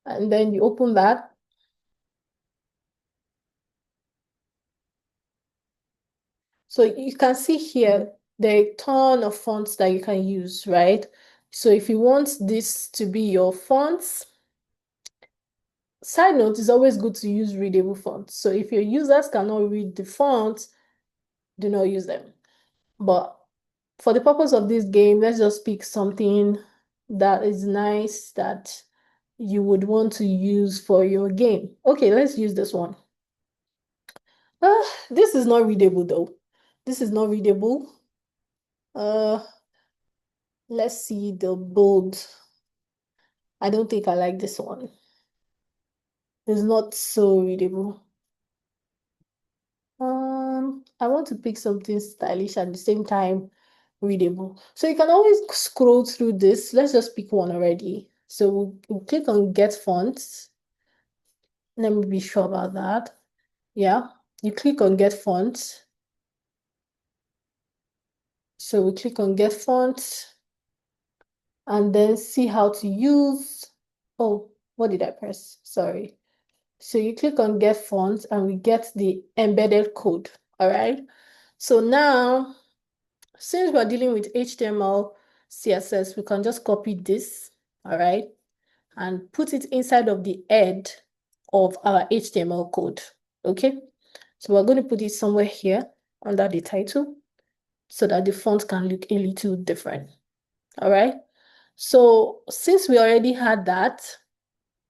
And then you open that. So you can see here, there are a ton of fonts that you can use, right? So if you want this to be your fonts, side note, it's always good to use readable fonts. So if your users cannot read the font, do not use them. But for the purpose of this game, let's just pick something that is nice that you would want to use for your game. Okay, let's use this one. This is not readable though. This is not readable. Uh, let's see the bold. I don't think I like this one. It's not so readable. I want to pick something stylish at the same time readable. So you can always scroll through this. Let's just pick one already. So we'll click on Get Fonts. Let me be sure about that. Yeah, you click on Get Fonts. So we click on Get Fonts and then see how to use. Oh, what did I press? Sorry. So you click on Get Fonts and we get the embedded code. All right. So now, since we're dealing with HTML, CSS, we can just copy this, all right, and put it inside of the head of our HTML code, okay? So we're going to put it somewhere here under the title so that the font can look a little different, all right? So since we already had that,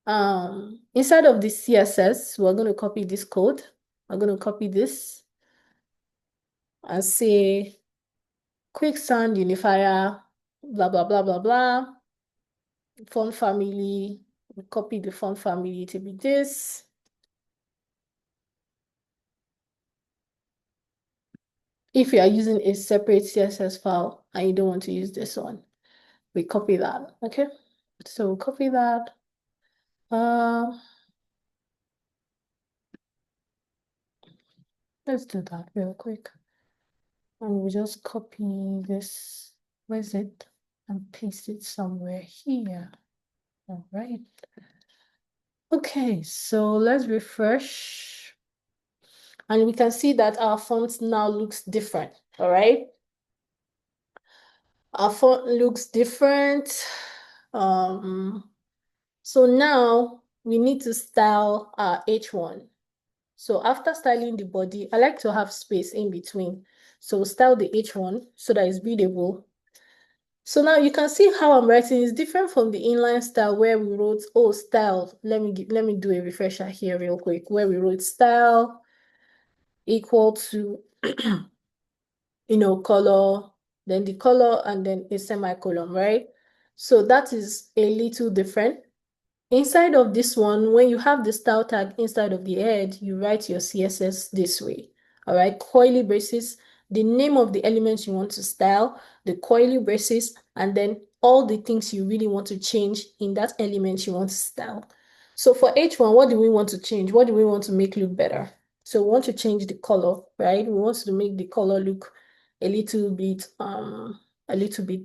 inside of the CSS, we're going to copy this code. We're going to copy this and say quicksand unifier, blah, blah, blah, blah, blah. Font family, we copy the font family to be this. If you are using a separate CSS file and you don't want to use this one, we copy that, okay? So we'll copy that. Let's do that real quick. And we just copy this, where's it? And paste it somewhere here. All right. Okay, so let's refresh. And we can see that our font now looks different, all right? Our font looks different. So now we need to style our H1. So after styling the body, I like to have space in between. So style the H1 so that it's readable. So now you can see how I'm writing is different from the inline style where we wrote, oh, style. Let me do a refresher here real quick, where we wrote style equal to color, then the color, and then a semicolon, right? So that is a little different. Inside of this one, when you have the style tag inside of the head, you write your CSS this way. All right, coily braces, the name of the elements you want to style, the coily braces, and then all the things you really want to change in that element you want to style. So for H1, what do we want to change? What do we want to make look better? So we want to change the color, right? We want to make the color look a little bit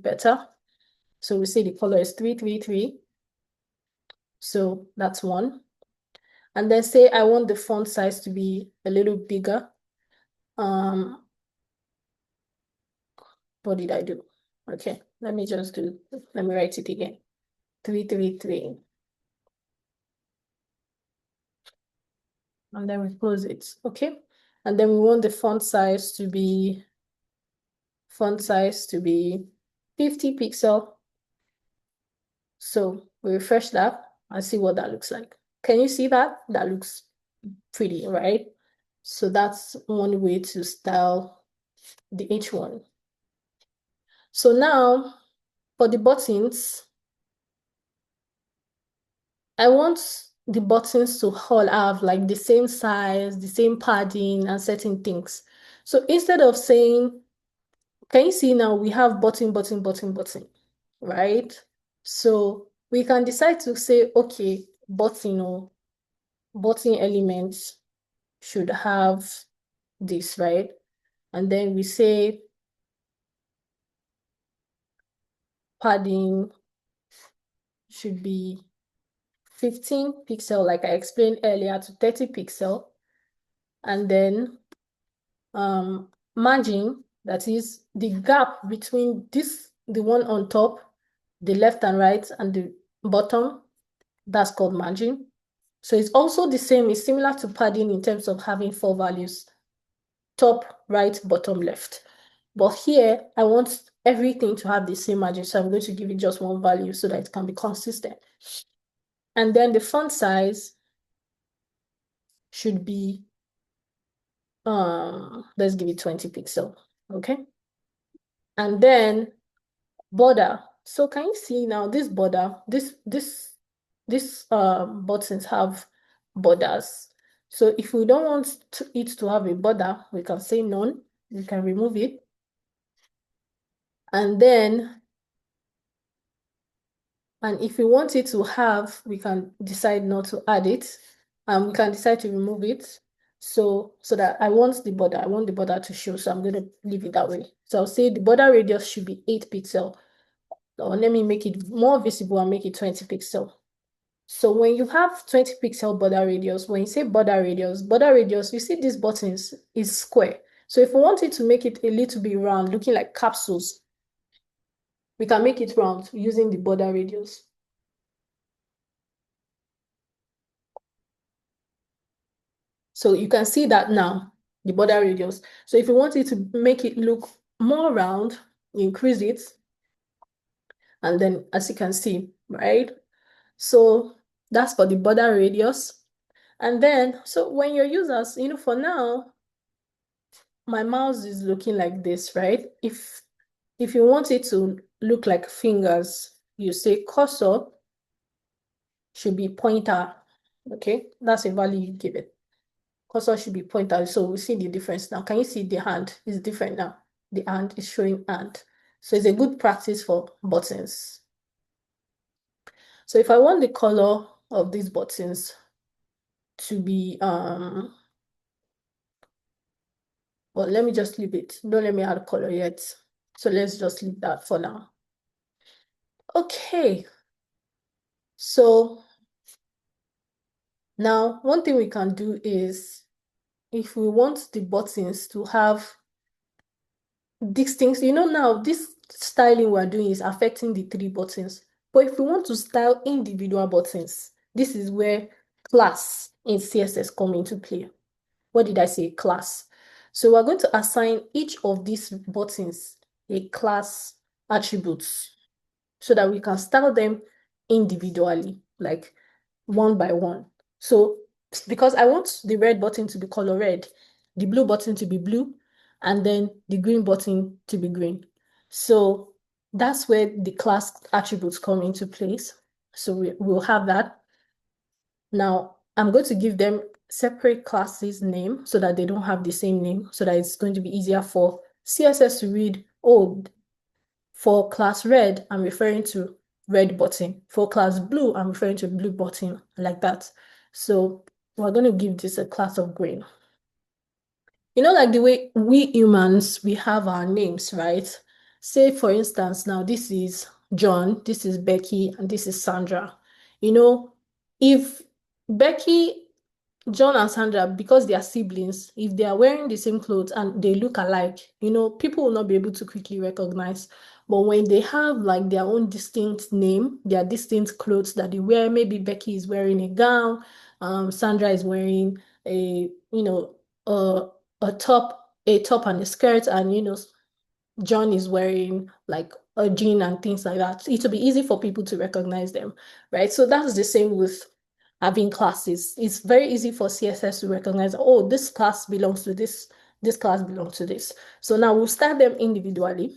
better. So we say the color is 333. So that's one. And then say I want the font size to be a little bigger. What did I do? Okay, let me write it again. 333. And then we close it, okay? And then we want the font size to be 50 pixel. So we refresh that and see what that looks like. Can you see that? That looks pretty, right? So that's one way to style the H1. So now for the buttons, I want the buttons to all have like the same size, the same padding, and certain things. So instead of saying, can you see now we have button, button, button, button, right? So we can decide to say, okay, button elements should have this, right? And then we say padding should be 15 pixel, like I explained earlier, to 30 pixel. And then margin, that is the gap between the one on top, the left and right, and the bottom, that's called margin. So it's also the same, it's similar to padding in terms of having 4 values: top, right, bottom, left. But here, I want everything to have the same margin, so I'm going to give it just one value so that it can be consistent. And then the font size should be, let's give it 20 pixel, okay? And then border. So can you see now this border, this buttons have borders. So if we don't want it to have a border, we can say none. We can remove it. And then, and if we want it to have, we can decide not to add it. And we can decide to remove it. So that I want the border to show. So I'm going to leave it that way. So I'll say the border radius should be 8 pixel. Or let me make it more visible and make it 20 pixel. So when you have 20 pixel border radius, when you say border radius, you see these buttons is square. So if we want it to make it a little bit round, looking like capsules, we can make it round using the border radius. So you can see that now, the border radius. So if you want it to make it look more round, increase it. And then as you can see, right? So that's for the border radius. And then, so when your users, for now, my mouse is looking like this, right? If you want it to look like fingers, you say cursor should be pointer, okay? That's a value you give it. Cursor should be pointer, so we see the difference now. Can you see the hand is different now? The hand is showing hand. So it's a good practice for buttons. So if I want the color of these buttons to be, well, let me just leave it. Don't let me add color yet. So let's just leave that for now. Okay. So now one thing we can do is, if we want the buttons to have these things, now this styling we're doing is affecting the 3 buttons. But if we want to style individual buttons, this is where class in CSS come into play. What did I say? Class. So we're going to assign each of these buttons a class attributes so that we can style them individually, like one by one. So because I want the red button to be color red, the blue button to be blue, and then the green button to be green. So that's where the class attributes come into place. So we'll have that. Now, I'm going to give them separate classes name so that they don't have the same name, so that it's going to be easier for CSS to read, oh, for class red, I'm referring to red button. For class blue, I'm referring to blue button, like that. So we're going to give this a class of green. Like the way we humans, we have our names, right? Say, for instance, now this is John, this is Becky, and this is Sandra. If Becky, John and Sandra, because they are siblings, if they are wearing the same clothes and they look alike, people will not be able to quickly recognize. But when they have like their own distinct name, their distinct clothes that they wear, maybe Becky is wearing a gown, Sandra is wearing a a top and a skirt, and John is wearing like a jean and things like that. It will be easy for people to recognize them, right? So that's the same with having classes. It's very easy for CSS to recognize, oh, this class belongs to this class belongs to this. So now we'll style them individually.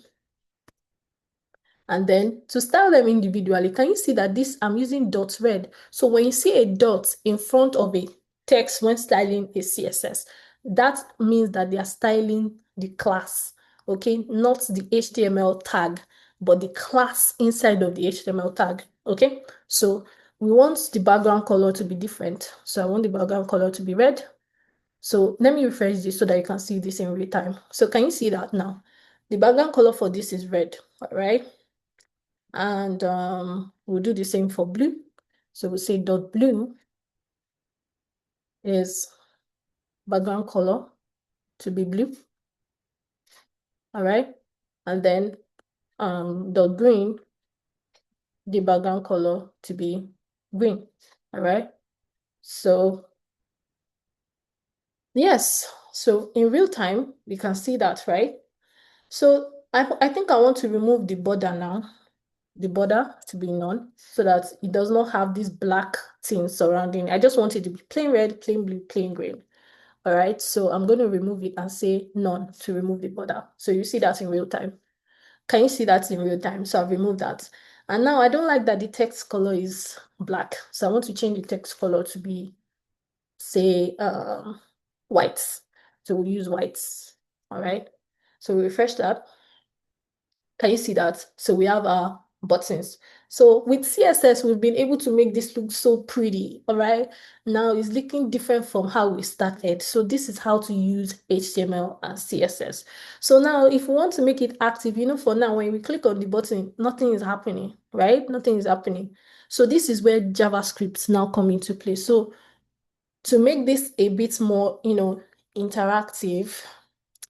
And then to style them individually, can you see that I'm using dot red? So when you see a dot in front of a text when styling a CSS, that means that they are styling the class, okay? Not the HTML tag but the class inside of the HTML tag. Okay, so we want the background color to be different. So I want the background color to be red. So let me refresh this so that you can see this in real time. So can you see that now? The background color for this is red, all right? And we'll do the same for blue. So we'll say dot blue is background color to be blue, all right? And then dot green, the background color to be green, all right? So yes, so in real time, we can see that, right? So I think I want to remove the border now, the border to be none, so that it does not have this black thing surrounding. I just want it to be plain red, plain blue, plain green. All right, so I'm going to remove it and say none to remove the border. So you see that in real time. Can you see that in real time? So I've removed that. And now I don't like that the text color is black. So I want to change the text color to be, say, whites. So we'll use whites. All right. So we refresh that. Can you see that? So we have our buttons. So with CSS, we've been able to make this look so pretty, all right? Now it's looking different from how we started. So this is how to use HTML and CSS. So now if we want to make it active, for now, when we click on the button, nothing is happening, right? Nothing is happening. So this is where JavaScript now come into play. So to make this a bit more, interactive,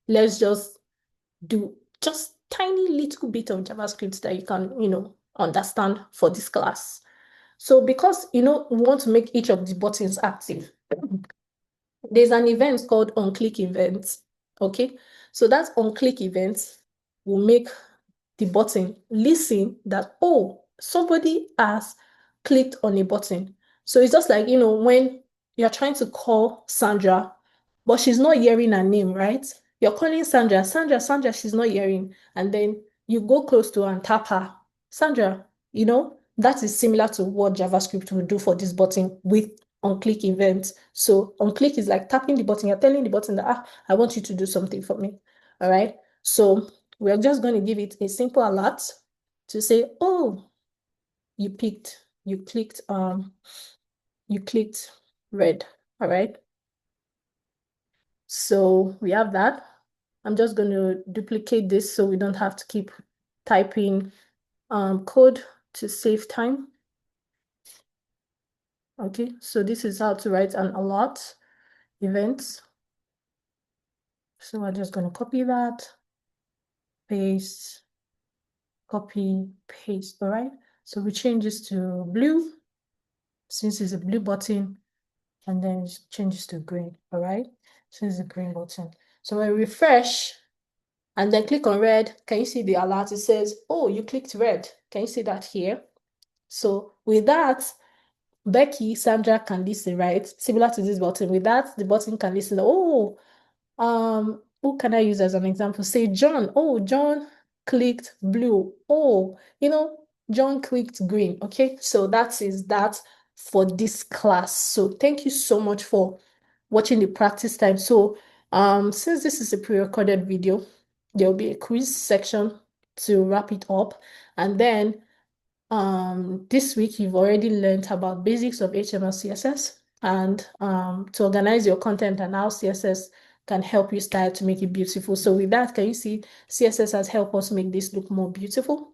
let's just do just tiny little bit of JavaScript that you can, understand for this class. So because, we want to make each of the buttons active, there's an event called onClick event, okay? So that onClick event will make the button listen that, oh, somebody has clicked on a button. So it's just like, when you're trying to call Sandra, but she's not hearing her name, right? You're calling Sandra, Sandra, Sandra, she's not hearing. And then you go close to her and tap her. Sandra, that is similar to what JavaScript will do for this button with onClick event. So onClick is like tapping the button. You're telling the button that, I want you to do something for me. All right. So we're just going to give it a simple alert to say, oh, you clicked red. All right. So we have that. I'm just going to duplicate this so we don't have to keep typing code to save time. Okay, so this is how to write an alert event. So I'm just going to copy that, paste, copy, paste. All right. So we change this to blue since it's a blue button, and then it changes to green. All right. So it's a green button. So I refresh and then click on red. Can you see the alert? It says, oh, you clicked red. Can you see that here? So with that, Becky, Sandra can listen, right? Similar to this button. With that, the button can listen. Oh, who can I use as an example? Say John. Oh, John clicked blue. Oh, John clicked green. Okay, so that is that for this class. So thank you so much for watching the practice time. So since this is a pre-recorded video, there'll be a quiz section to wrap it up. And then this week you've already learned about basics of HTML, CSS, and to organize your content and how CSS can help you style to make it beautiful. So with that, can you see CSS has helped us make this look more beautiful?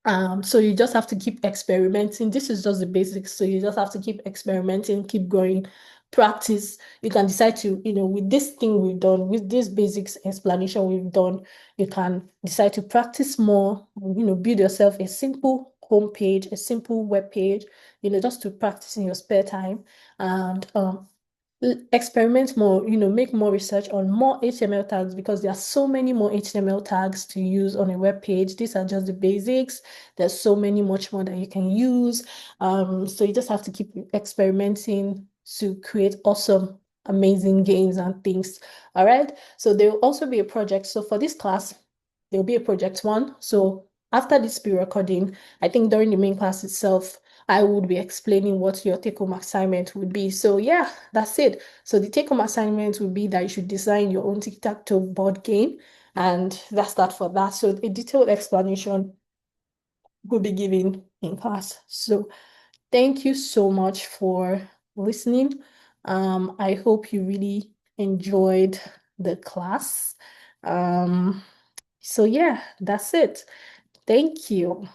So you just have to keep experimenting. This is just the basics. So you just have to keep experimenting, keep growing, practice. You can decide to, with this thing we've done, with this basics explanation we've done, you can decide to practice more, build yourself a simple homepage, a simple web page, just to practice in your spare time. And experiment more, make more research on more HTML tags, because there are so many more HTML tags to use on a web page. These are just the basics. There's so many much more that you can use. So you just have to keep experimenting to create awesome, amazing games and things. All right. So there will also be a project. So for this class, there will be a project one. So after this pre-recording, I think during the main class itself, I would be explaining what your take-home assignment would be. So yeah, that's it. So the take-home assignment would be that you should design your own tic-tac-toe board game. And that's that for that. So a detailed explanation will be given in class. So thank you so much for listening. I hope you really enjoyed the class. So yeah, that's it. Thank you.